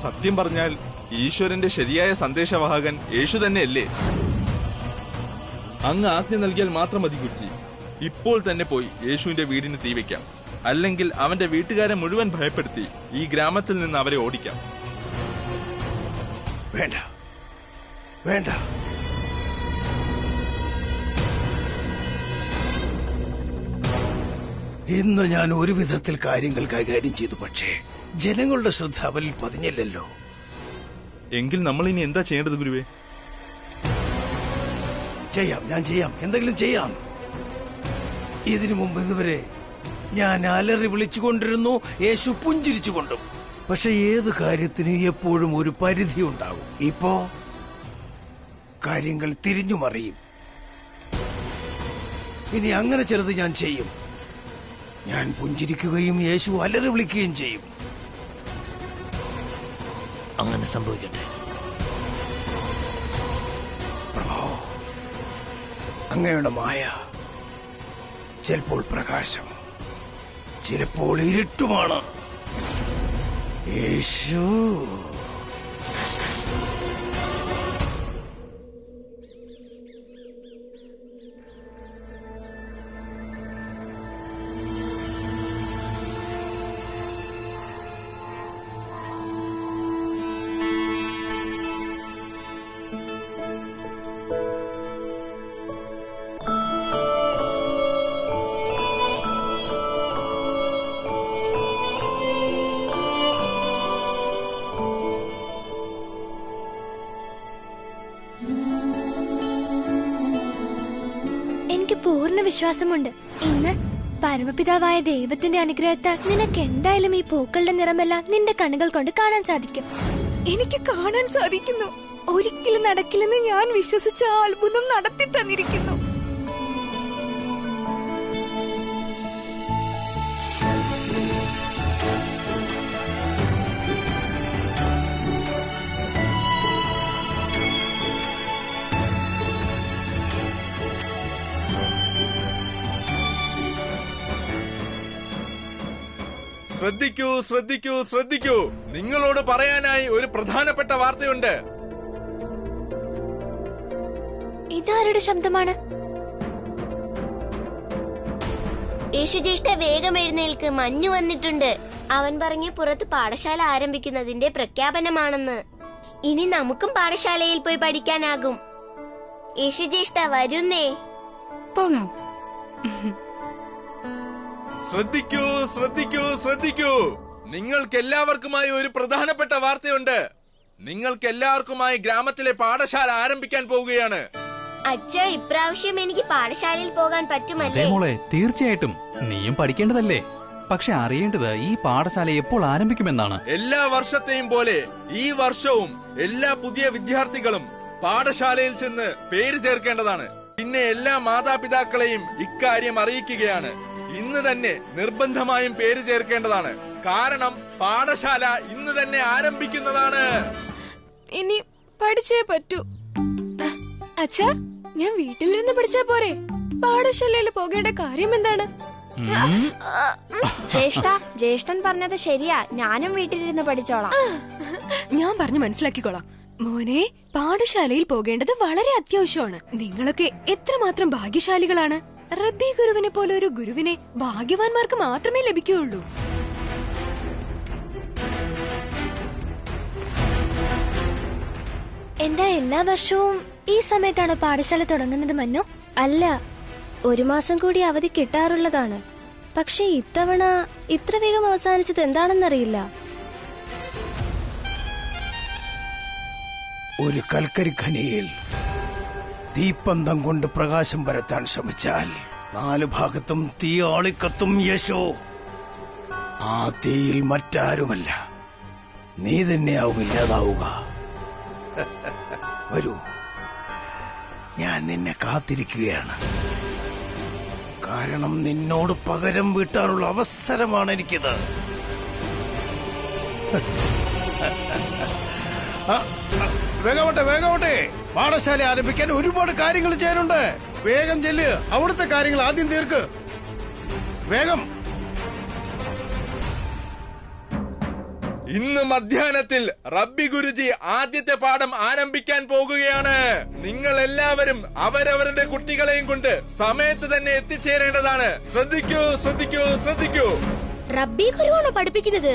സത്യം പറഞ്ഞാൽ ഈശ്വരന്റെ ശരിയായ സന്ദേശവാഹകൻ യേശു തന്നെയല്ലേ? അങ്ങ് ആജ്ഞ നൽകിയാൽ മാത്രം മതി ഗുരുജി. ഇപ്പോൾ തന്നെ പോയി യേശുവിന്റെ വീടിന് തീ വെക്കാം. അല്ലെങ്കിൽ അവന്റെ വീട്ടുകാരെ മുഴുവൻ ഭയപ്പെടുത്തി ഈ ഗ്രാമത്തിൽ നിന്ന് അവരെ ഓടിക്കാം. വേണ്ട വേണ്ട, ഇന്ന് ഞാൻ ഒരു വിധത്തിൽ കാര്യങ്ങൾ കൈകാര്യം ചെയ്തു. പക്ഷേ ജനങ്ങളുടെ ശ്രദ്ധ അവരിൽ പതിഞ്ഞില്ലല്ലോ. എങ്കിൽ നമ്മൾ ഇനി എന്താ ചെയ്യേണ്ടത് ഗുരുവേ? ഞാൻ ചെയ്യാം, എന്തെങ്കിലും ചെയ്യാം. ഇതിനു മുമ്പ് ഇതുവരെ ഞാൻ അലറി വിളിച്ചുകൊണ്ടിരുന്നു, യേശു പുഞ്ചിരിച്ചുകൊണ്ടും. പക്ഷെ ഏത് കാര്യത്തിനും എപ്പോഴും ഒരു പരിധി ഉണ്ടാകും. ഇപ്പോ കാര്യങ്ങൾ തിരിഞ്ഞുമറിയും. ഇനി അങ്ങനെ ചിലത് ഞാൻ ചെയ്യും. ഞാൻ പുഞ്ചിരിക്കുകയും യേശു അലറി വിളിക്കുകയും ചെയ്യും. അങ്ങനെ സംഭവിക്കട്ടെ. പ്രഭോ, അങ്ങയുടെ മായ ചിലപ്പോൾ പ്രകാശം, ചിലപ്പോൾ ഇരുട്ടുമാണ്. യേശു പൂർണ്ണ വിശ്വാസമുണ്ട്. ഇന്ന് പരമപിതാവായ ദൈവത്തിന്റെ അനുഗ്രഹത്താൽ നിനക്ക് എന്തായാലും ഈ പൂക്കളുടെ നിറമെല്ലാം നിന്റെ കണ്ണുകൾ കൊണ്ട് കാണാൻ സാധിക്കും. എനിക്ക് കാണാൻ സാധിക്കുന്നു. ഒരിക്കലും നടക്കില്ലെന്ന് ഞാൻ വിശ്വസിച്ച ആ അത്ഭുതം നടത്തി തന്നിരിക്കുന്നു. ശ്രദ്ധിക്കൂ, ശ്രദ്ധിക്കൂ, ശ്രദ്ധിക്കൂ. നിങ്ങളോട് പറയാനായി ഒരു പ്രധാനപ്പെട്ട വാർത്തയുണ്ട്. ഇതാരുടെ ശബ്ദമാണ്? യേശുജ്യേഷ്ഠ, വേഗം എഴുന്നേൽക്ക്, മഞ്ഞു വന്നിട്ടുണ്ട്. അവൻ പറഞ്ഞ് പുറത്ത് പാഠശാല ആരംഭിക്കുന്നതിന്റെ പ്രഖ്യാപനമാണെന്ന്. ഇനി നമുക്കും പാഠശാലയിൽ പോയി പഠിക്കാനാകും. യേശുജ്യേഷ്ഠ, വരുന്നേ. പോകാം. ശ്രദ്ധിക്കൂ, ശ്രദ്ധിക്കൂ, ശ്രദ്ധിക്കൂ. നിങ്ങൾക്കെല്ലാവർക്കുമായി ഒരു പ്രധാനപ്പെട്ട വാർത്തയുണ്ട്. നിങ്ങൾക്കെല്ലാവർക്കുമായി ഗ്രാമത്തിലെ പാഠശാല ആരംഭിക്കാൻ പോവുകയാണ്. അച്ഛാ, ഇപ്രാവശ്യം എനിക്ക് പാഠശാലയിൽ പോകാൻ പറ്റുമല്ലേ? മോളെ, തീർച്ചയായിട്ടും നീയും പഠിക്കേണ്ടതല്ലേ. പക്ഷെ അറിയേണ്ടത് ഈ പാഠശാല എപ്പോൾ ആരംഭിക്കുമെന്നാണ്. എല്ലാ വർഷത്തെയും പോലെ ഈ വർഷവും എല്ലാ പുതിയ വിദ്യാർത്ഥികളും പാഠശാലയിൽ ചെന്ന് പേര് ചേർക്കേണ്ടതാണ്. പിന്നെ എല്ലാ മാതാപിതാക്കളെയും ഇക്കാര്യം അറിയിക്കുകയാണ്. ഇന്ന് തന്നെ നിർബന്ധമായും പേര് ചേർക്കേണ്ടതാണ്. കാരണം പാഠശാല ഇന്ന് തന്നെ ആരംഭിക്കുന്നതാണ്. ഇനി പഠിച്ചേ പറ്റൂ. അച്ഛാ, ഞാൻ വീട്ടിൽ നിന്ന് പഠിച്ചാ പോരെ? പാഠശാലയിൽ പോകേണ്ട കാര്യം എന്താണ്? ജ്യേഷ്ഠൻ പറഞ്ഞത് ശരിയാ. ഞാനും വീട്ടിലിരുന്ന് പഠിച്ചോളാം. ഞാൻ പറഞ്ഞു മനസ്സിലാക്കിക്കോളാം. മോനെ, പാഠശാലയിൽ പോകേണ്ടത് വളരെ അത്യാവശ്യമാണ്. നിങ്ങളൊക്കെ എത്രമാത്രം ഭാഗ്യശാലികളാണ്. റബ്ബി ഗുരുവിനെ പോലെ ഒരു ഗുരുവിനെ ഭാഗ്യവാന്മാർക്ക് മാത്രമേ ലഭിക്കുകയുള്ളൂ. എന്താ എല്ലാ വർഷവും ഈ സമയത്താണോ പാഠശാല തുടങ്ങുന്നത് മന്നു? അല്ല, ഒരു മാസം കൂടി അവധി കിട്ടാറുള്ളതാണ്. പക്ഷെ ഇത്തവണ ഇത്ര വേഗം അവസാനിച്ചത് എന്താണെന്നറിയില്ല. ഒരു കൽക്കരി ഖനിയിൽ തീപ്പന്തം കൊണ്ട് പ്രകാശം പരത്താൻ ശ്രമിച്ചാൽ 4 ഭാഗത്തും തീ ആളിക്കത്തും. യേശു, ആ തീയിൽ മറ്റാരുമല്ല, നീ തന്നെയാവും ഇല്ലാതാവുക. വരൂ, ഞാൻ നിന്നെ കാത്തിരിക്കുകയാണ്. കാരണം നിന്നോട് പകരം വീട്ടാനുള്ള അവസരമാണ് എനിക്കിത്. വേഗമാട്ടെ, വേഗമാട്ടെ. പാഠശാല ആരംഭിക്കാൻ ഒരുപാട് കാര്യങ്ങൾ ചെയ്യാനുണ്ട്. വേഗം ചെല്ല്, അവിടുത്തെ കാര്യങ്ങൾ ആദ്യം തീർക്ക്. വേഗം. ഇന്ന് മധ്യാഹ്നത്തിൽ റബ്ബി ഗുരുജി ആദ്യത്തെ പാഠം ആരംഭിക്കാൻ പോകുകയാണ്. നിങ്ങൾ എല്ലാവരും അവരവരുടെ കുട്ടികളെയും കൊണ്ട് സമയത്ത് തന്നെ എത്തിച്ചേരേണ്ടതാണ്. ശ്രദ്ധിക്കൂ, ശ്രദ്ധിക്കൂ, ശ്രദ്ധിക്കൂ. റബ്ബി ഗുരുവാണോ പഠിപ്പിക്കുന്നത്?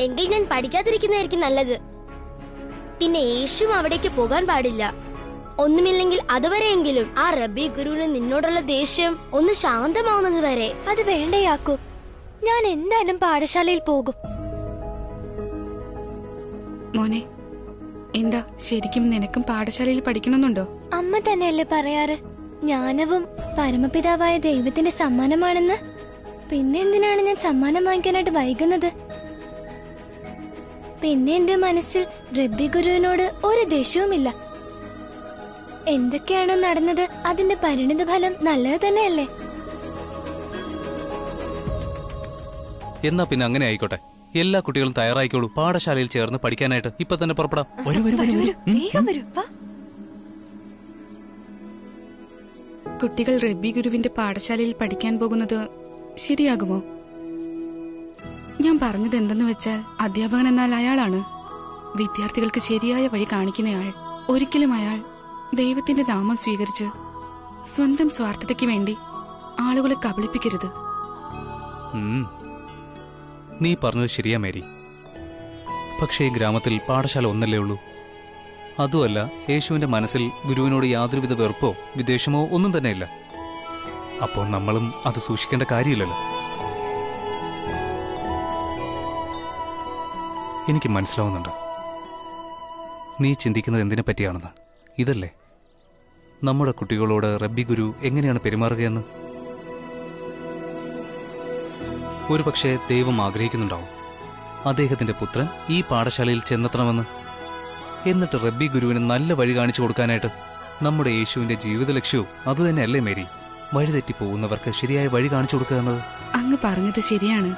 എങ്കിൽ ഞാൻ പഠിക്കാതിരിക്കുന്നതായിരിക്കും നല്ലത്. പിന്നെ യേശുവും അവിടേക്ക് പോകാൻ പാടില്ല. ഒന്നുമില്ലെങ്കിൽ അതുവരെയെങ്കിലും ആ റബ്ബി ഗുരുവിന് നിന്നോടുള്ള ദേഷ്യം ഒന്ന് ശാന്തമാവുന്നത് വരെ. അത് വേണ്ട യാക്കോബ്, ഞാൻ എന്തായാലും പാഠശാലയിൽ പോകും. മോനെ, എന്താ ശരിക്കും നിനക്കും പാഠശാലയിൽ പഠിക്കണമെന്നുണ്ടോ? അമ്മ തന്നെയല്ലേ പറയാറ് ജ്ഞാനവും പരമപിതാവായ ദൈവത്തിന്റെ സമ്മാനമാണെന്ന്. പിന്നെ എന്തിനാണ് ഞാൻ സമ്മാനം വാങ്ങിക്കാനായിട്ട് വൈകുന്നത്? പിന്നെ എന്റെ മനസ്സിൽ റബ്ബി ഗുരുവിനോട് ഒരു ദേഷ്യവുമില്ല. എന്തൊക്കെയാണോ നടന്നത് അതിന്റെ പരിണിത ഫലം നല്ലത് തന്നെയല്ലേ? എന്നാ പിന്നെ അങ്ങനെ ആയിക്കോട്ടെ. എല്ലാ കുട്ടികളും തയ്യാറായിക്കോളൂ. പാഠശാലയിൽ ചേർന്ന് പഠിക്കാനായിട്ട് ഇപ്പൊ തന്നെ പുറപ്പെടാം. വേഗം വരൂ, വാ. കുട്ടികൾ റബ്ബി ഗുരുവിന്റെ പാഠശാലയിൽ പഠിക്കാൻ പോകുന്നത് ശരിയാകുമോ? ഞാൻ പറഞ്ഞത് എന്തെന്ന് വെച്ചാൽ, അധ്യാപകൻ എന്നാൽ അയാളാണ് വിദ്യാർത്ഥികൾക്ക് ശരിയായ വഴി കാണിക്കുന്നയാൾ. ഒരിക്കലും അയാൾ ദൈവത്തിന്റെ നാമം സ്വീകരിച്ച് സ്വന്തം സ്വാർത്ഥതയ്ക്ക് വേണ്ടി ആളുകളെ കബളിപ്പിക്കരുത്. നീ പറഞ്ഞത് ശരിയാ മേരി. പക്ഷേ ഈ ഗ്രാമത്തിൽ പാഠശാല ഒന്നല്ലേ ഉള്ളൂ. അതുമല്ല, യേശുവിന്റെ മനസ്സിൽ ഗുരുവിനോട് യാതൊരുവിധ വെറുപ്പോ വിദ്വേഷമോ ഒന്നും തന്നെയില്ല. അപ്പോൾ നമ്മളും അത് സൂക്ഷിക്കേണ്ട കാര്യമില്ലല്ലോ. എനിക്ക് മനസ്സിലാവുന്നുണ്ട് നീ ചിന്തിക്കുന്നത് എന്തിനെ പറ്റിയാണെന്ന്. ഇതല്ലേ നമ്മുടെ കുട്ടികളോട് റബ്ബി ഗുരു എങ്ങനെയാണ് പെരുമാറുകയെന്ന്. ഒരുപക്ഷെ ദൈവം ആഗ്രഹിക്കുന്നുണ്ടാവും അദ്ദേഹത്തിന്റെ പുത്രൻ ഈ പാഠശാലയിൽ ചെന്നെത്തണമെന്ന്. എന്നിട്ട് റബ്ബി ഗുരുവിന് നല്ല വഴി കാണിച്ചു കൊടുക്കാനായിട്ട്. നമ്മുടെ യേശുവിന്റെ ജീവിത ലക്ഷ്യവും അതുതന്നെയല്ലേ മേരി? വഴിതെറ്റി പോകുന്നവർക്ക് ശരിയായ വഴി കാണിച്ചു കൊടുക്കുക എന്നത്. അങ്ങ് പറഞ്ഞത് ശരിയാണ്.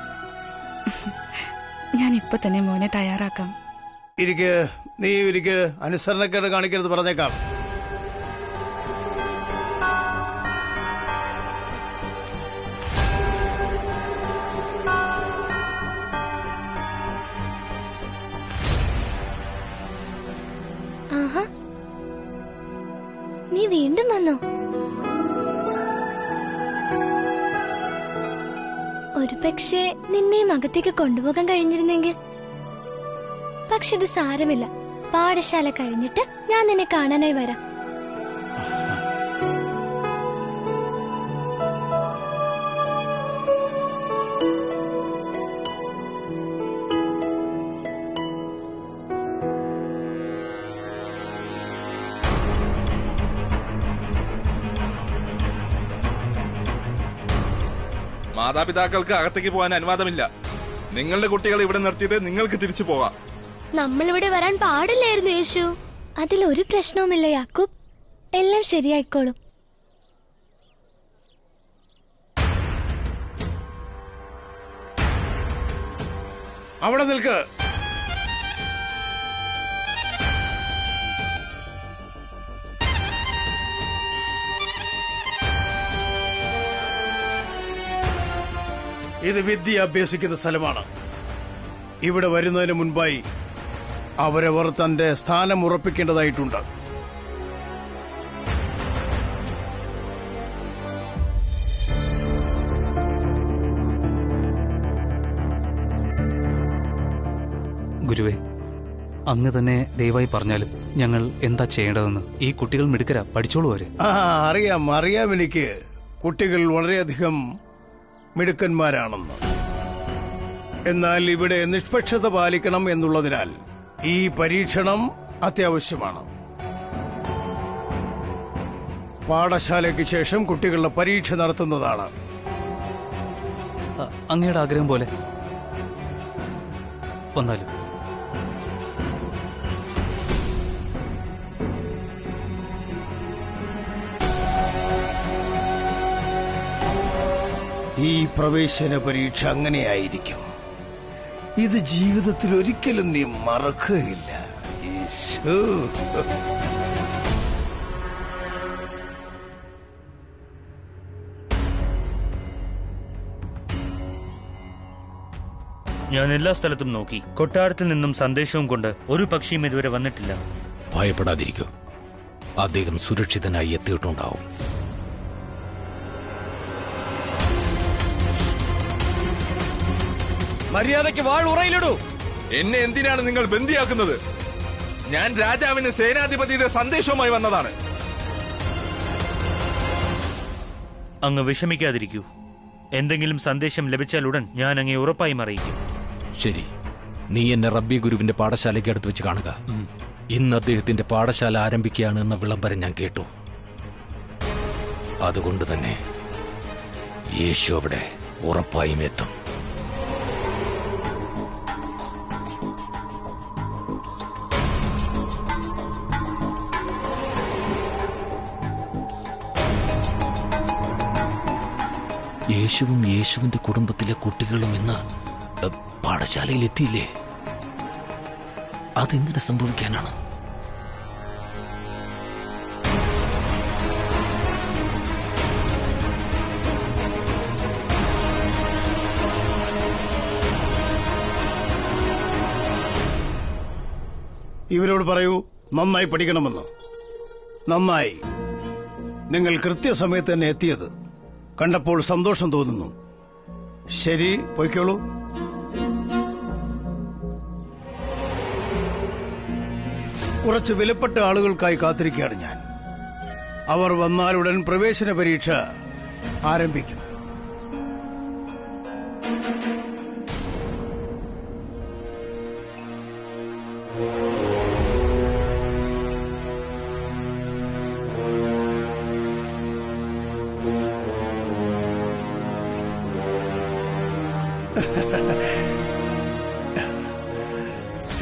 ഞാൻ ഇപ്പൊ തന്നെ മോനെ തയ്യാറാക്കാം. നീ അനുസരണക്കേട് കാണിക്കരുത്, പറഞ്ഞേക്കാം. ആഹാ, നീ വീണ്ടും വന്നോ? ഒരു പക്ഷേ നിന്നെയും അകത്തേക്ക് കൊണ്ടുപോകാൻ കഴിഞ്ഞിരുന്നെങ്കിൽ. പക്ഷെ ഇത് സാരമില്ല, പാഠശാല കഴിഞ്ഞിട്ട് ഞാൻ നിന്നെ കാണാനായി വരാം. മാതാപിതാക്കൾക്ക് അകത്തേക്ക് പോകാൻ അനുവാദമില്ല. നിങ്ങളുടെ കുട്ടികളെ ഇവിടെ നിർത്തിയിട്ട് നിങ്ങൾക്ക് തിരിച്ചു പോകാം. നമ്മളിവിടെ വരാൻ പാടില്ലായിരുന്നു യേശു. അതിലൊരു പ്രശ്നവുമില്ല യാക്കൂബ്, എല്ലാം ശരിയായിക്കോളും. അവിടെ നിൽക്ക്. ഇത് വിദ്യ അഭ്യസിക്കുന്ന സ്ഥലമാണ്. ഇവിടെ വരുന്നതിന് മുൻപായി അവരവർ തന്റെ സ്ഥാനം ഉറപ്പിക്കേണ്ടതായിട്ടുണ്ട്. ഗുരുവേ, അങ്ങ് തന്നെ ദയവായി പറഞ്ഞാലും ഞങ്ങൾ എന്താ ചെയ്യേണ്ടതെന്ന്. ഈ കുട്ടികൾ മിടുക്കരാ, പഠിച്ചോളൂ അവര്. അറിയാം എനിക്ക് കുട്ടികൾ വളരെയധികം മിടുക്കന്മാരാണെന്ന്. എന്നാൽ ഇവിടെ നിഷ്പക്ഷത പാലിക്കണം എന്നുള്ളതിനാൽ ഈ പരീക്ഷണം അത്യാവശ്യമാണ്. പാഠശാലയ്ക്ക് ശേഷം കുട്ടികളുടെ പരീക്ഷ നടത്തുന്നതാണ്. അങ്ങയുടെ ആഗ്രഹം പോലെ. വന്നാലും ഈ പ്രവേശന പരീക്ഷ അങ്ങനെയായിരിക്കും. ഇത് ജീവിതത്തിൽ ഒരിക്കലും നീ മറക്കുകയില്ല. യേശു. ഞാൻ എല്ലാ സ്ഥലത്തും നോക്കി. കൊട്ടാരത്തിൽ നിന്നും സന്ദേശവും കൊണ്ട് ഒരു പക്ഷിയും ഇതുവരെ വന്നിട്ടില്ല. ഭയപ്പെടാതിരിക്കൂ, അദ്ദേഹം സുരക്ഷിതനായി എത്തിയിട്ടുണ്ടാവും. മര്യാദയ്ക്ക് വാൾ ഉറയിലിടൂ. എന്നെ എന്തിനാണ് നിങ്ങൾ ബന്ദിയാക്കുന്നത്? ഞാൻ രാജാവിന് സേനാധിപതിയുടെ സന്ദേശവുമായി വന്നതാണ്. അങ്ങ് വിഷമിക്കാതിരിക്കൂ. എന്തെങ്കിലും സന്ദേശം ലഭിച്ചാൽ ഉടൻ ഞാൻ അങ്ങേ ഉറപ്പായും അറിയിക്കും. ശരി, നീ എന്നെ റബ്ബി ഗുരുവിന്റെ പാഠശാലയ്ക്ക് അടുത്ത് വെച്ച് കാണുക. ഇന്ന് അദ്ദേഹത്തിന്റെ പാഠശാല ആരംഭിക്കുകയാണ് എന്ന വിളംബരം ഞാൻ കേട്ടു. അതുകൊണ്ട് തന്നെ യേശു അവിടെ ഉറപ്പായും എത്തും. യേശുവും യേശുവിന്റെ കുടുംബത്തിലെ കുട്ടികളും ഇന്ന് പാഠശാലയിൽ എത്തിയില്ലേ? അതെങ്ങനെ സംഭവിക്കാനാണ്? ഇവരോട് പറയൂ, നന്നായി പഠിക്കണമെന്ന്. നന്നായി. നിങ്ങൾ കൃത്യസമയത്ത് തന്നെ എത്തിയത് കണ്ടപ്പോൾ സന്തോഷം തോന്നുന്നു. ശരി, പോയിക്കോളൂ. കുറച്ച് വിലപ്പെട്ട ആളുകൾക്കായി കാത്തിരിക്കുകയാണ് ഞാൻ. അവർ വന്നാലുടൻ പ്രവേശന പരീക്ഷ ആരംഭിക്കും.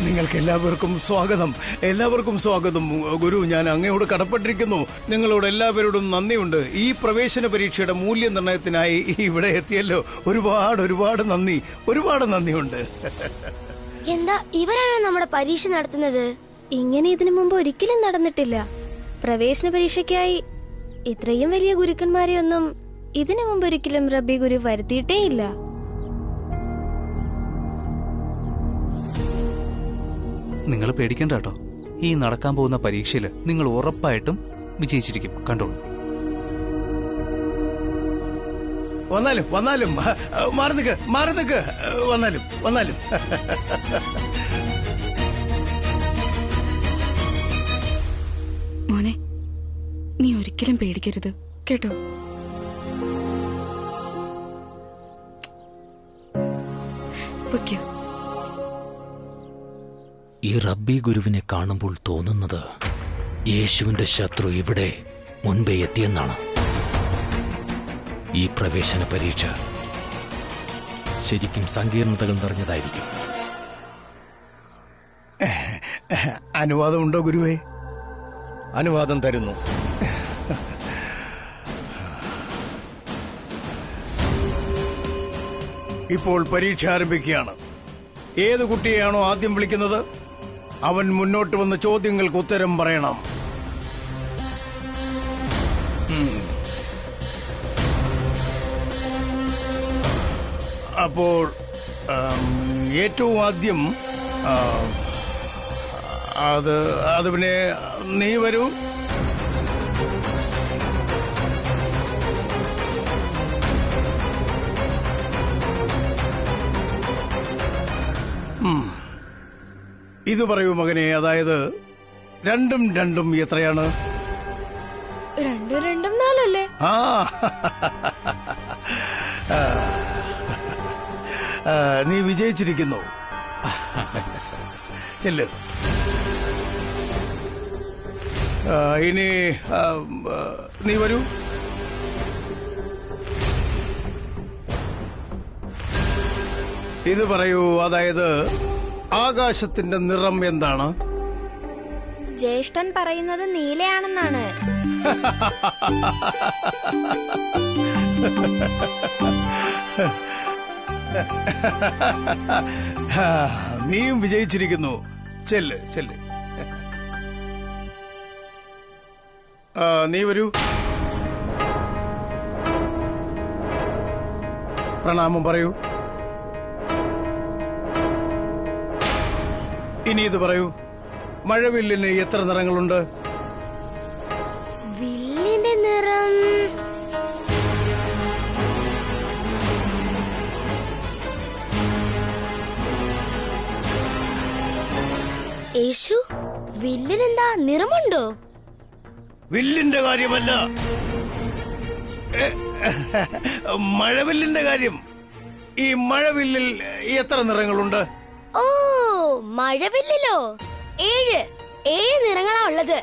നിങ്ങൾക്ക് എല്ലാവർക്കും സ്വാഗതം. എല്ലാവർക്കും സ്വാഗതം. ഗുരു, ഞാൻ അങ്ങയോട് കടപ്പെട്ടിരിക്കുന്നു. നിങ്ങളോട് എല്ലാവരോടും നന്ദിയുണ്ട്. ഈ പ്രവേശന പരീക്ഷയുടെ മൂല്യനിർണ്ണയത്തിനായി ഇവിടെ എത്തിയല്ലോ. ഒരുപാട് ഒരുപാട് നന്ദി. ഒരുപാട് നന്ദിയുണ്ട്. എന്താ ഇവരാണ് നമ്മുടെ പരീക്ഷ നടത്തുന്നത്? ഇങ്ങനെ ഇതിനു മുമ്പ് ഒരിക്കലും നടന്നിട്ടില്ല. പ്രവേശന പരീക്ഷയ്ക്കായി ഇത്രയും വലിയ ഗുരുക്കന്മാരെ ഒന്നും ഇതിനു മുമ്പ് ഒരിക്കലും റബ്ബി ഗുരു വരുത്തിയിട്ടേയില്ല. നിങ്ങൾ പേടിക്കണ്ട കേട്ടോ. ഈ നടക്കാൻ പോകുന്ന പരീക്ഷയിൽ നിങ്ങൾ ഉറപ്പായിട്ടും വിജയിച്ചിരിക്കും. കണ്ടോളൂ. വന്നാലും വന്നാലും മാറി നിൽക്ക് വന്നാലും വന്നാലും. മോനെ, നീ ഒരിക്കലും പേടിക്കരുത് കേട്ടോ. പൊയ്ക്കോ. ഈ റബ്ബി ഗുരുവിനെ കാണുമ്പോൾ തോന്നുന്നത് യേശുവിന്റെ ശത്രു ഇവിടെ മുൻപേ എത്തിയെന്നാണ്. ഈ പ്രവേശന പരീക്ഷ ശരിക്കും സങ്കീർണതകൾ നിറഞ്ഞതായിരിക്കും. അനുവാദമുണ്ടോ ഗുരുവേ? അനുവാദം തരുന്നു. ഇപ്പോൾ പരീക്ഷ ആരംഭിക്കുകയാണ്. ഏത് കുട്ടിയെയാണോ ആദ്യം വിളിക്കുന്നത് അവൻ മുന്നോട്ട് വന്ന് ചോദ്യങ്ങൾക്ക് ഉത്തരം പറയണം. അപ്പോൾ ഏറ്റവും ആദ്യം അത് പിന്നെ നീ വരൂ. ഇത് പറയൂ മകനെ, അതായത് 2 ഉം 2 എത്രയാണ്? 2 2 4 നീ വിജയിച്ചിരിക്കുന്നു. ചെല്ല്. ഇനി നീ വരൂ. ഇത് പറയൂ, അതായത് ആകാശത്തിന്റെ നിറം എന്താണ്? ജ്യേഷ്ഠൻ പറയുന്നത് നീലയാണെന്നാണ്. നീയും വിജയിച്ചിരിക്കുന്നു. ചെല്ല് ചെല്ല്. നീ വരൂ. പ്രണാമം പറയൂ. ഇനി ഇത് പറയൂ, മഴവില്ലിന് എത്ര നിറങ്ങളുണ്ട്? വില്ലിന്റെ നിറം യേശു, വില്ലിനെന്താ നിറമുണ്ടോ? വില്ലിന്റെ കാര്യമല്ല, മഴവില്ലിന്റെ കാര്യം. ഈ മഴവില്ലിൽ എത്ര നിറങ്ങളുണ്ട്? ഓ, മഴവില്ലോ 7 നിറങ്ങളാ ഉള്ളത്.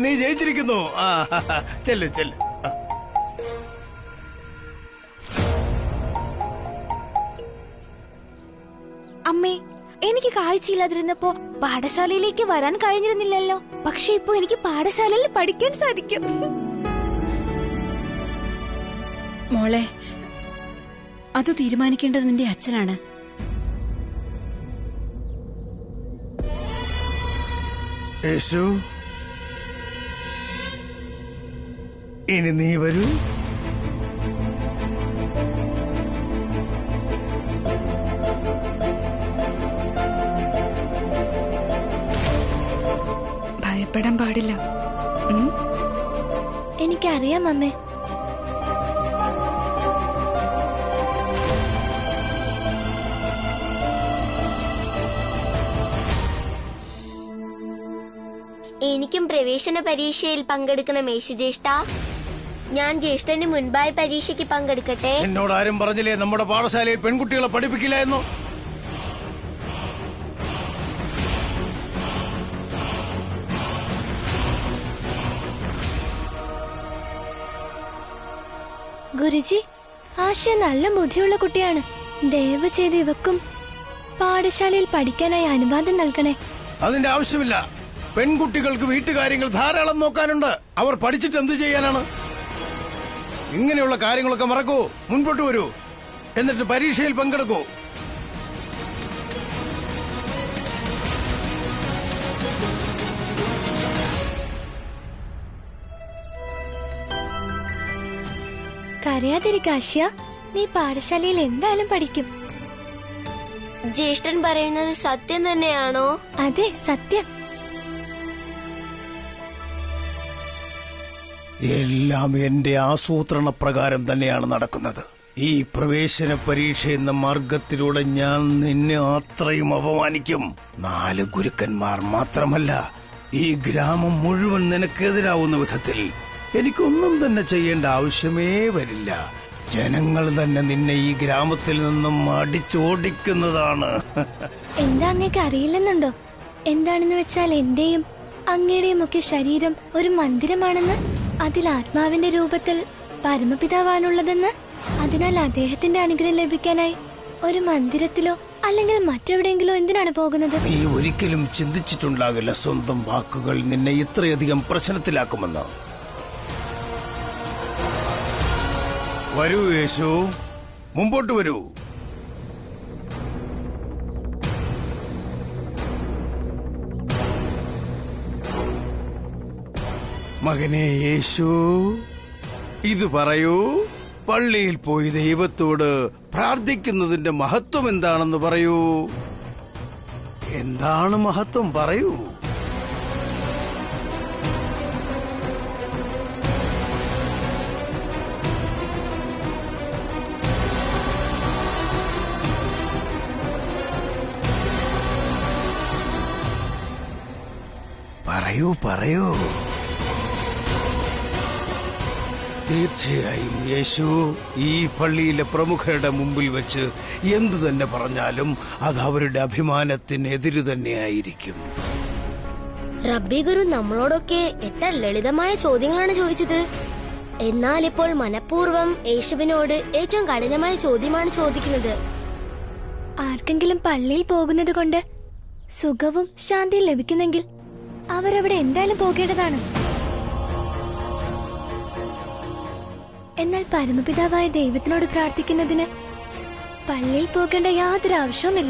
നീ ജയിച്ചിരിക്കുന്നു. ചെല്ലു ചെല്ലു. അമ്മേ, എനിക്ക് കാഴ്ചയില്ലാതിരുന്നപ്പോ പാഠശാലയിലേക്ക് വരാൻ കഴിഞ്ഞിരുന്നില്ലല്ലോ. പക്ഷെ ഇപ്പൊ എനിക്ക് പാഠശാലയിൽ പഠിക്കാൻ സാധിക്കും. മോളെ, അത് തീരുമാനിക്കേണ്ടത് നിന്റെ അച്ഛനാണ്. യേശു, ഇനി നീ വരൂ. ഭയപ്പെടാൻ പാടില്ല. എനിക്കറിയാം അമ്മേ. എനിക്കും പ്രവേശന പരീക്ഷയിൽ പങ്കെടുക്കണം യേശുജ്യേഷ്ഠ. ഞാൻ ജ്യേഷ്ഠന് മുൻപായി പരീക്ഷയ്ക്ക് പങ്കെടുക്കട്ടെ? എന്നോട് ആരും പറഞ്ഞില്ലേ നമ്മുടെ പാഠശാലയിൽ പെൺകുട്ടികളെ പഠിപ്പിക്കില്ല എന്നോ? ഗുരുജി, ആശയ നല്ല ബുദ്ധിയുള്ള കുട്ടിയാണ്. ദയവ് ചെയ്ത് ഇവക്കും പാഠശാലയിൽ പഠിക്കാനായി അനുവാദം നൽകണേ. അതിന്റെ ആവശ്യമില്ല. പെൺകുട്ടികൾക്ക് വീട്ടുകാര്യങ്ങൾ ധാരാളം നോക്കാനുണ്ട്. അവർ പഠിച്ചിട്ട് എന്ത് ചെയ്യാനാണ്? ഇങ്ങനെയുള്ള കാര്യങ്ങളൊക്കെ മറക്കൂ. മുൻപോട്ട് വരൂ, എന്നിട്ട് പരീക്ഷയിൽ പങ്കെടുക്കൂ. കരയാതിരിക്ക ആശയ, നീ പാഠശാലയിൽ എന്തായാലും പഠിക്കും. ജ്യേഷ്ഠൻ പറയുന്നത് സത്യം തന്നെയാണോ? അതെ, സത്യം. എല്ലാം എന്റെ ആസൂത്രണ പ്രകാരം തന്നെയാണ് നടക്കുന്നത്. ഈ പ്രവേശന പരീക്ഷ എന്ന മാർഗത്തിലൂടെ ഞാൻ നിന്നെ അത്രയും അപമാനിക്കും. 4 ഗുരുക്കന്മാർ മാത്രമല്ല, ഈ ഗ്രാമം മുഴുവൻ നിനക്കെതിരാവുന്ന വിധത്തിൽ എനിക്കൊന്നും തന്നെ ചെയ്യേണ്ട ആവശ്യമേ വരില്ല. ജനങ്ങൾ തന്നെ നിന്നെ ഈ ഗ്രാമത്തിൽ നിന്നും അടിച്ചോടിക്കുന്നതാണ്. എന്താ അങ്ങേക്ക് അറിയില്ലെന്നുണ്ടോ? എന്താണെന്ന് വെച്ചാൽ എന്റെയും അങ്ങയുടെയും ഒക്കെ ശരീരം ഒരു മന്ദിരമാണെന്ന്, അതിൽ ആത്മാവിന്റെ രൂപത്തിൽ പരമപിതാവാണുള്ളതെന്ന്. അതിനാൽ അദ്ദേഹത്തിന്റെ അനുഗ്രഹം ലഭിക്കാനായി ഒരു മന്ദിരത്തിലോ അല്ലെങ്കിൽ മറ്റെവിടെയെങ്കിലോ എന്തിനാണ് പോകുന്നത്? നീ ഒരിക്കലും ചിന്തിച്ചിട്ടുണ്ടാകില്ല സ്വന്തം വാക്കുകൾ നിന്നെ ഇത്രയധികം പ്രശ്നത്തിലാക്കുമെന്ന്. വരൂ യേശു, മുമ്പോട്ട് വരൂ. മകനെ യേശു, ഇത് പറയൂ. പള്ളിയിൽ പോയി ദൈവത്തോട് പ്രാർത്ഥിക്കുന്നതിന്റെ മഹത്വം എന്താണെന്ന് പറയൂ. എന്താണ് മഹത്വം? പറയൂ. പറയൂ പറയൂ. തീർച്ചയായും യേശു ഈ പള്ളിയിലെ പ്രമുഖരുടെ മുമ്പിൽ വെച്ച് എന്തു തന്നെ പറഞ്ഞാലും അത് അവരുടെ അഭിമാനത്തിനെതിര് തന്നെയായിരിക്കും. റബ്ബി ഗുരു നമ്മളോടൊക്കെ എത്ര ലളിതമായ ചോദ്യങ്ങളാണ് ചോദിച്ചത്. എന്നാൽ ഇപ്പോൾ മനഃപൂർവ്വം യേശുവിനോട് ഏറ്റവും കഠിനമായ ചോദ്യമാണ് ചോദിക്കുന്നത്. ആർക്കെങ്കിലും പള്ളിയിൽ പോകുന്നത് കൊണ്ട് സുഖവും ശാന്തിയും ലഭിക്കുന്നെങ്കിൽ അവരവിടെ എന്തായാലും പോകേണ്ടതാണ്. എന്നാൽ പരമപിതാവായ ദൈവത്തിനോട് പ്രാർത്ഥിക്കുന്നതിന് പള്ളിയിൽ പോകേണ്ട യാതൊരു ആവശ്യവുമില്ല.